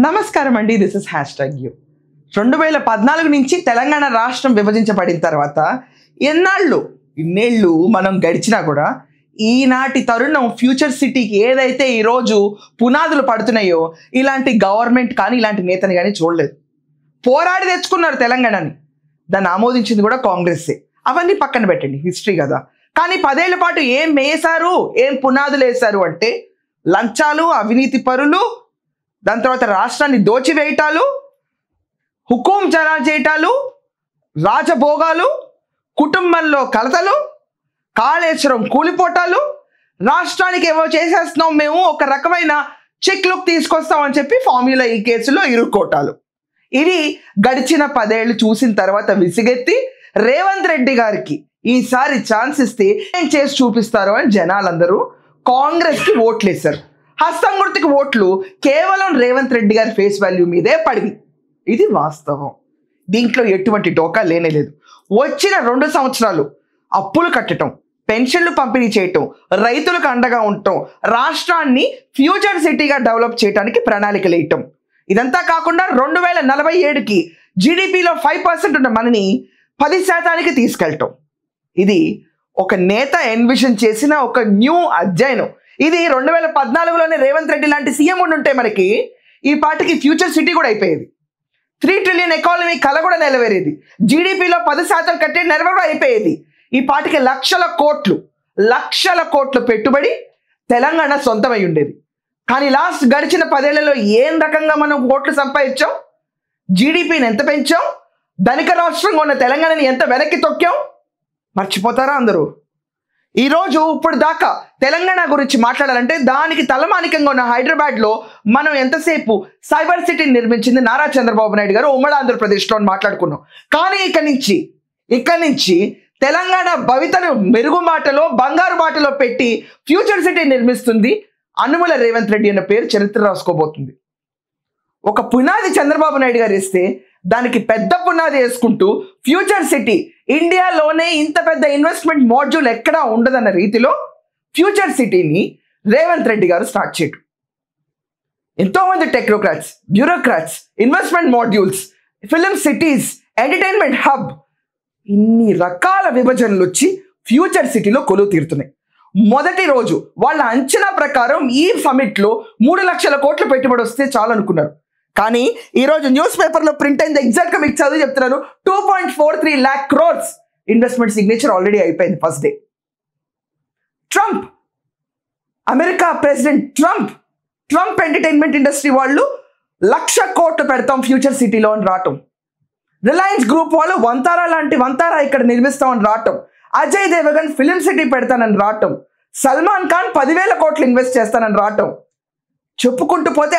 నమస్కారం అండి, this is #you. 2014 నుంచి తెలంగాణ రాష్ట్రం విభజించబడిన తర్వాత ఇన్నేళ్ళు మనం గడిచినా కూడా ఈనాటి తరుణం ఫ్యూచర్ సిటీకి ఏదైతే ఈరోజు పునాదులు పడుతున్నాయో ఇలాంటి గవర్నమెంట్ కానీ ఇలాంటి నేతని కానీ చూడలేదు. పోరాడి తెచ్చుకున్నారు తెలంగాణని, దాన్ని ఆమోదించింది కూడా కాంగ్రెస్సే. అవన్నీ పక్కన పెట్టండి, హిస్టరీ కదా. కానీ 10 ఏళ్ల పాటు ఏం వేశారు, ఏం పునాదులు వేశారు అంటే లంచాలు, అవినీతి పరులు, దాని తర్వాత రాష్ట్రాన్ని దోచివేయటాలు, హుకుం జరా చేయటాలు, రాజభోగాలు, కుటుంబంలో కలతలు, కాళేశ్వరం కూలిపోటాలు, రాష్ట్రానికి ఏవో చేసేస్తున్నాం మేము, ఒక రకమైన చెక్ లుక్ తీసుకొస్తామని చెప్పి ఫార్ములా ఈ కేసులో ఇరుక్కోటాలు. ఇది గడిచిన 10 ఏళ్ళు చూసిన తర్వాత విసిగెత్తి రేవంత్ రెడ్డి గారికి ఈసారి ఛాన్స్ ఇస్తే ఏం చేసి చూపిస్తారో అని జనాలందరూ కాంగ్రెస్కి ఓట్లు వేశారు. హస్తం గుర్తుకి ఓట్లు కేవలం రేవంత్ రెడ్డి గారి ఫేస్ వాల్యూ మీదే పడింది. ఇది వాస్తవం, దీంట్లో ఎటువంటి డోకా లేనేలేదు. వచ్చిన 2 సంవత్సరాలు అప్పులు కట్టడం, పెన్షన్లు పంపిణీ చేయటం, రైతులకు అండగా ఉండటం, రాష్ట్రాన్ని ఫ్యూచర్ సిటీగా డెవలప్ చేయడానికి ప్రణాళికలు వేయటం, ఇదంతా కాకుండా 2047కి జీడిపిలో 5% ఉన్న మనని 10% తీసుకెళ్ళటం. ఇది ఒక నేత ఎన్విషన్ చేసిన ఒక న్యూ అధ్యయనం. ఇది 2014లోనే రేవంత్ రెడ్డి లాంటి సీఎం ఉంటే మనకి ఈ పార్టీకి ఫ్యూచర్ సిటీ కూడా అయిపోయేది. 3 ట్రిలియన్ ఎకానమీ కళ కూడా నెరవేరేది. జీడిపిలో 10% కట్టే నెరవేరు అయిపోయేది. ఈ పార్టీకి లక్షల కోట్లు పెట్టుబడి తెలంగాణ సొంతమై ఉండేది. కానీ లాస్ట్ గడిచిన 10 ఏళ్లలో ఏం రకంగా మనం ఓట్లు సంపాదించాం, జీడిపిని ఎంత పెంచాం, ధనిక రాష్ట్రంగా ఉన్న తెలంగాణని ఎంత వెనక్కి తొక్కాం మర్చిపోతారా అందరూ? ఈరోజు ఇప్పుడు దాకా తెలంగాణ గురించి మాట్లాడాలంటే దానికి తలమానికంగా ఉన్న హైదరాబాద్లో మనం ఎంతసేపు సైబర్ సిటీని నిర్మించింది నారా చంద్రబాబు నాయుడు గారు ఉమ్మడి ఆంధ్రప్రదేశ్లో మాట్లాడుకున్నాం. కానీ ఇక్కడి నుంచి తెలంగాణ భవితను మెరుగు బాటలో, బంగారు బాటలో పెట్టి ఫ్యూచర్ సిటీ నిర్మిస్తుంది అనుముల రేవంత్ రెడ్డి అన్న పేరు చరిత్ర రాసుకోబోతుంది. ఒక పునాది చంద్రబాబు నాయుడు గారు వేస్తే దానికి పెద్ద పునాది వేసుకుంటూ ఫ్యూచర్ సిటీ ఇండియాలోనే ఇంత పెద్ద ఇన్వెస్ట్మెంట్ మాడ్యూల్ ఎక్కడా ఉండదన్న రీతిలో ఫ్యూచర్ సిటీని రేవంత్ రెడ్డి గారు స్టార్ట్ చేయటం. ఎంతోమంది technocrats, bureaucrats, investment modules, film cities, entertainment hub, ఇన్ని రకాల విభజనలు వచ్చి ఫ్యూచర్ సిటీలో కొలువు తీరుతున్నాయి. మొదటి రోజు వాళ్ళ అంచనా ప్రకారం ఈ సమిట్లో 3 లక్షల కోట్ల పెట్టుబడి వస్తే చాలు అనుకున్నారు. కానీ ఈరోజు న్యూస్ పేపర్లో ప్రింట్ అయింది, ఎగ్జాక్ట్గా మీకు చదివి చెప్తున్నాను. 2.43 lakh crores investment signature already అయిపోయింది first day. America president Trump entertainment industry వాళ్ళు 1,00,000 కోట్లు పెడతాం ఫ్యూచర్ సిటీలో అని రావటం. రిలయన్స్ గ్రూప్ వాళ్ళు వంతారా ఇక్కడ నిర్మిస్తామని రావటం. అజయ్ దేవగన్ ఫిలిం సిటీ పెడతానని రావటం. సల్మాన్ ఖాన్ 10,000 కోట్లు ఇన్వెస్ట్ చేస్తానని రావటం. చెప్పుకుంటూ పోతే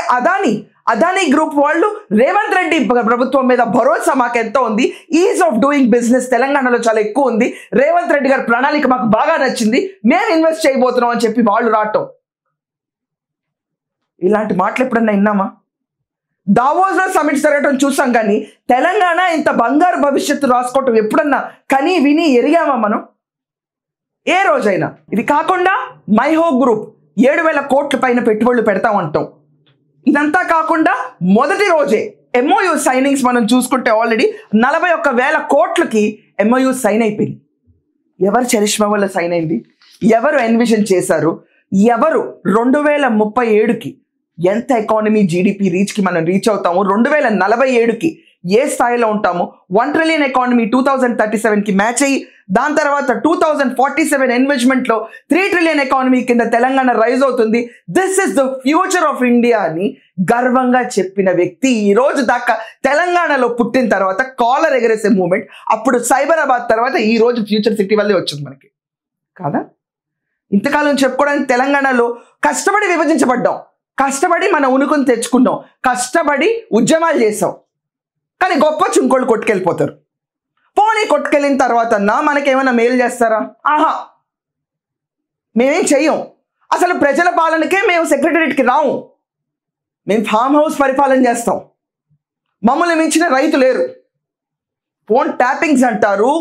అదానీ గ్రూప్ వాళ్ళు రేవంత్ రెడ్డి ప్రభుత్వం మీద భరోసా మాకు ఎంతో ఉంది, ఈజ్ ఆఫ్ డూయింగ్ బిజినెస్ తెలంగాణలో చాలా ఎక్కువ ఉంది, రేవంత్ రెడ్డి గారి ప్రణాళిక మాకు బాగా నచ్చింది, మేము ఇన్వెస్ట్ చేయబోతున్నాం అని చెప్పి వాళ్ళు రావటం. ఇలాంటి మాటలు ఎప్పుడన్నా విన్నామా? దావోస్లో సమిట్ జరగటం చూసాం, కానీ తెలంగాణ ఇంత బంగారు భవిష్యత్తు రాసుకోవటం ఎప్పుడన్నా కనీ విని ఎరిగామా మనం ఏ రోజైనా? ఇది కాకుండా మైహో గ్రూప్ 7,000 కోట్ల పైన పెట్టుబడులు పెడతామంటాం. ఇదంతా కాకుండా మొదటి రోజే MOU సైనింగ్స్ మనం చూసుకుంటే ఆల్రెడీ 41,000 కోట్లకి MOU సైన్ అయిపోయింది. ఎవరు చరిష్మా వల్ల సైన్ అయింది? ఎవరు ఎన్విజన్ చేశారు? ఎవరు 2037కి ఎంత ఎకానమీ జీడిపి రీచ్కి మనం రీచ్ అవుతాము, 2047కి ఏ స్థాయిలో ఉంటాము, 1 ట్రిలియన్ ఎకానమీ 2037కి మ్యాచ్ అయ్యి దాని తర్వాత 2047 ఇన్వెస్ట్మెంట్లో 3 ట్రిలియన్ ఎకానమీ కింద తెలంగాణ రైజ్ అవుతుంది. This is the future of India అని గర్వంగా చెప్పిన వ్యక్తి ఈ రోజు దాకా తెలంగాణలో పుట్టిన తర్వాత కాలర్ ఎగరేసే మూమెంట్ అప్పుడు సైబరాబాద్ తర్వాత ఈ రోజు ఫ్యూచర్ సిటీ వల్లే వచ్చింది మనకి కాదా? ఇంతకాలం చెప్పుకోవడానికి తెలంగాణలో కష్టపడి విభజించబడ్డాం, కష్టపడి మన ఉనికిని తెచ్చుకున్నాం, కష్టపడి ఉద్యమాలు చేసాం. కానీ గొప్ప చుంకోళ్ళు కొట్టుకెళ్ళిపోతారు. పోనీ కొట్టుకెళ్ళిన తర్వాత మనకేమైనా మేలు చేస్తారా? మేమేం చెయ్యం. అసలు ప్రజల పాలనకే మేము సెక్రటరియట్కి రాము, మేము ఫామ్ హౌస్ పరిపాలన చేస్తాం. మమ్మల్ని మించిన రైతు లేరు. ఫోన్ ట్యాపింగ్స్ అంటారు,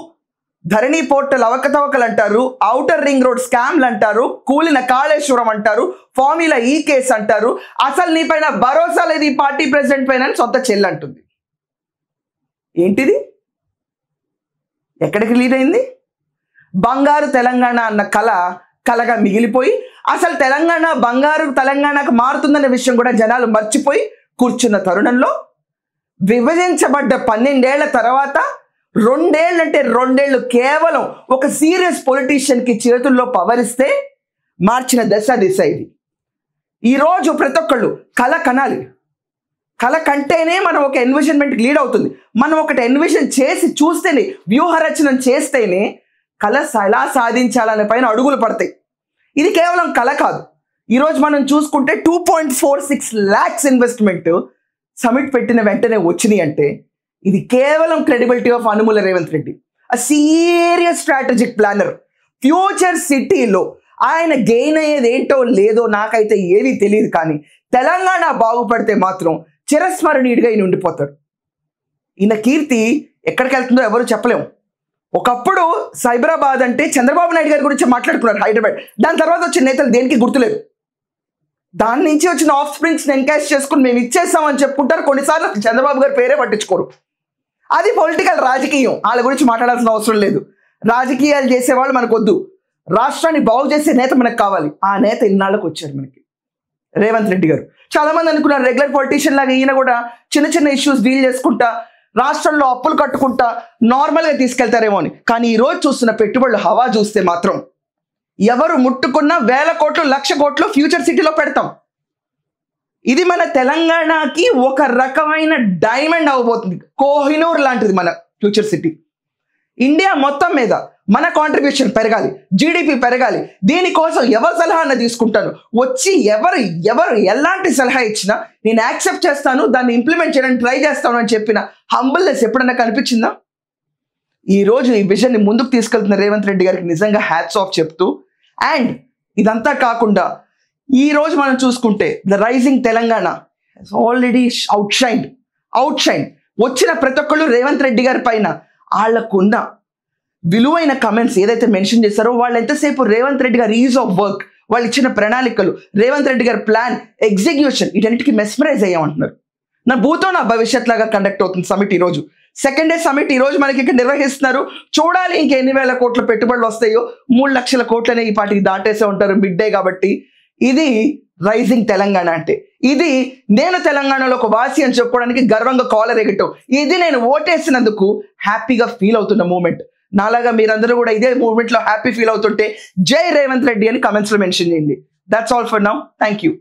ధరణి పోర్టల్ అవకతవకలు అంటారు, ఔటర్ రింగ్ రోడ్ స్కామ్లు అంటారు, కూలిన కాళేశ్వరం అంటారు, ఫార్ములా ఈ కేసు అంటారు. అసలు నీ పైన భరోసా లేదు ఈ పార్టీ ప్రెసిడెంట్ పైన సొంత చెల్లి అంటుంది. ఏంటిది? ఎక్కడికి లీడ్ అయింది? బంగారు తెలంగాణ అన్న కలగా మిగిలిపోయి అసలు తెలంగాణ బంగారు తెలంగాణకు మారుతుందనే విషయం కూడా జనాలు మర్చిపోయి కూర్చున్న తరుణంలో విభజించబడ్డ 12 ఏళ్ల తర్వాత 2 ఏళ్ళంటే 2 ఏళ్ళు కేవలం ఒక సీరియస్ పొలిటీషియన్కి చేతుల్లో పవర్ ఇస్తే మార్చిన దిశ ఇది. ఈరోజు ప్రతి ఒక్కళ్ళు కళ కనాలి. కళ కంటేనే మనం ఒక ఎన్విజన్మెంట్కి లీడ్ అవుతుంది. మనం ఒకటి ఎన్విజన్ చేసి చూస్తేనే, వ్యూహరచన చేస్తేనే కళ ఎలా సాధించాలనే పైన అడుగులు పడతాయి. ఇది కేవలం కళ కాదు. ఈరోజు మనం చూసుకుంటే 2.46 lakhs ఇన్వెస్ట్మెంట్ సమిట్ పెట్టిన వెంటనే వచ్చినాయి అంటే ఇది కేవలం క్రెడిబిలిటీ ఆఫ్ అనుముల రేవంత్ రెడ్డి, ఆ సీరియస్ స్ట్రాటజిక్ ప్లానర్. ఫ్యూచర్ సిటీలో ఆయన గెయిన్ అయ్యేది ఏంటో లేదో నాకైతే ఏమీ తెలియదు, కానీ తెలంగాణ బాగుపడితే మాత్రం చిరస్మరణీయుడిగా ఈయన ఉండిపోతాడు. ఈయన కీర్తి ఎక్కడికి వెళ్తుందో ఎవరు చెప్పలేము. ఒకప్పుడు సైబరాబాద్ అంటే చంద్రబాబు నాయుడు గారి గురించి మాట్లాడుకున్నారు హైదరాబాద్. దాని తర్వాత వచ్చిన నేతలు దేనికి గుర్తులేదు. దాని నుంచి వచ్చిన ఆఫ్ స్ప్రింగ్స్ ఎన్కాష్ చేసుకుని మేము ఇచ్చేస్తామని చెప్పుకుంటారు. కొన్నిసార్లు చంద్రబాబు గారి పేరే పట్టించుకోరు. అది పొలిటికల్ రాజకీయం. వాళ్ళ గురించి మాట్లాడాల్సిన అవసరం లేదు. రాజకీయాలు చేసేవాళ్ళు మనకు వద్దు. రాష్ట్రాన్ని బాగు చేసే నేత మనకు కావాలి. ఆ నేత ఇన్నాళ్ళకు వచ్చారు మనకి, రేవంత్ రెడ్డి గారు. చాలా మంది అనుకున్నారు రెగ్యులర్ పొలిటీషియన్ లాగా ఈయన కూడా చిన్న చిన్న ఇష్యూస్ డీల్ చేసుకుంటా, రాష్ట్రంలో అప్పులు కట్టుకుంటా నార్మల్గా తీసుకెళ్తారేమో అని. కానీ ఈ రోజు చూస్తున్న పెట్టుబడులు హవా చూస్తే మాత్రం ఎవరు ముట్టుకున్నా 1000 కోట్లు 1,00,000 కోట్లు ఫ్యూచర్ సిటీలో పెడతాం. ఇది మన తెలంగాణకి ఒక రకమైన డైమండ్ అవ్వబోతుంది. కోహినూర్ లాంటిది మన ఫ్యూచర్ సిటీ. ఇండియా మొత్తం మీద మన కాంట్రిబ్యూషన్ పెరగాలి, జీడిపి పెరగాలి. దీనికోసం ఎవరి సలహా తీసుకుంటాను, వచ్చి ఎవరు ఎలాంటి సలహా ఇచ్చినా నేను యాక్సెప్ట్ చేస్తాను, దాన్ని ఇంప్లిమెంట్ చేయడానికి ట్రై చేస్తాను అని చెప్పిన హంబుల్నెస్ ఎప్పుడన్నా కనిపించిందా? ఈరోజు ఈ విజన్ని ముందుకు తీసుకెళ్తున్న రేవంత్ రెడ్డి గారికి నిజంగా హ్యాట్స్ ఆఫ్ చెప్తూ, అండ్ ఇదంతా కాకుండా ఈ రోజు మనం చూసుకుంటే ద రైజింగ్ తెలంగాణ ఆల్రెడీ అవుట్షైన్ వచ్చిన ప్రతి ఒక్కళ్ళు రేవంత్ రెడ్డి గారి పైన వాళ్ళకున్న విలువైన కమెంట్స్ ఏదైతే మెన్షన్ చేశారో, వాళ్ళు ఎంతసేపు రేవంత్ రెడ్డి గారి ఈజ్ ఆఫ్ వర్క్, వాళ్ళు ఇచ్చిన ప్రణాళికలు, రేవంత్ రెడ్డి గారి ప్లాన్ ఎగ్జిక్యూషన్, వీటన్నిటికీ మెస్మరైజ్ అయ్యామంటున్నారు. నా భూతో నా భవిష్యత్ లాగా కండక్ట్ అవుతుంది సమిట్. ఈరోజు సెకండ్ డే సమిట్ ఈరోజు మనకి ఇక్కడ నిర్వహిస్తున్నారు. చూడాలి ఇంకెన్ని వేల కోట్ల పెట్టుబడులు వస్తాయో. 3 లక్షల కోట్లనే ఈ పాటికి దాటేసే ఉంటారు మిడ్ డే కాబట్టి. ఇది రైజింగ్ తెలంగాణ అంటే. ఇది నేను తెలంగాణలో ఒక వాసి అని చెప్పుకోవడానికి గర్వంగా కాలర్ ఎగటం. ఇది నేను ఓటేసినందుకు హ్యాపీగా ఫీల్ అవుతున్న మూమెంట్. నాలాగా మీరందరూ కూడా ఇదే మూమెంట్లో హ్యాపీ ఫీల్ అవుతుంటే జై రేవంత్ రెడ్డి అని కమెంట్స్లో మెన్షన్ చేయండి. That's all for now. Thank you.